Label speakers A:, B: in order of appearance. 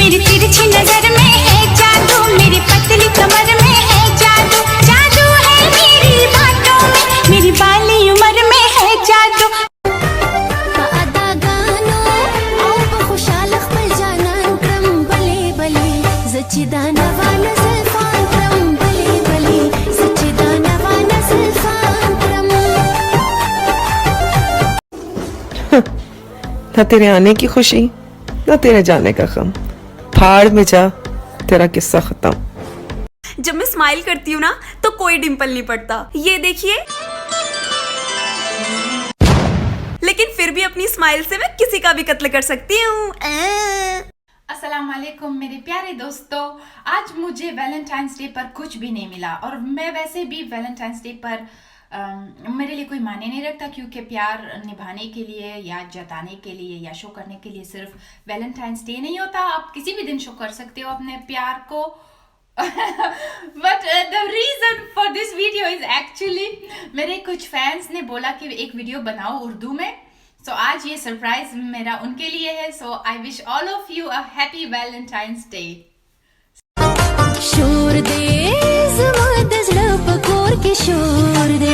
A: मेरी तिरछी नजर में है जादू, मेरी पतली कमर में है जादू, जादू है मेरी बातों में, मेरी बाली उम्र में है जादू.
B: ना तेरे आने की खुशी ना तेरे जाने का गम, फाड़ में जा तेरा किस्सा खत्म.
C: जब मैं स्माइल करती हूँ ना तो कोई डिंपल नहीं पड़ता, ये देखिए. लेकिन फिर भी अपनी स्माइल से मैं किसी का भी कत्ल कर सकती हूँ.
D: अस्सलाम वालेकुम मेरे प्यारे दोस्तों. आज मुझे वैलेंटाइंस डे पर कुछ भी नहीं मिला, और मैं वैसे भी वैलेंटाइंस डे पर मेरे लिए कोई मायने नहीं रखता, क्योंकि प्यार निभाने के लिए या जताने के लिए या शो करने के लिए सिर्फ वैलेंटाइंस डे नहीं होता. आप किसी भी दिन शो कर सकते हो अपने प्यार को. But the reason for this video is actually मेरे कुछ फैंस ने बोला कि एक वीडियो बनाओ उर्दू में. सो आज ये सरप्राइज मेरा उनके लिए है. So I wish all of you a happy Valentine's Day.
E: शोर दे ज़मां दे ज़लब कोर के शोर दे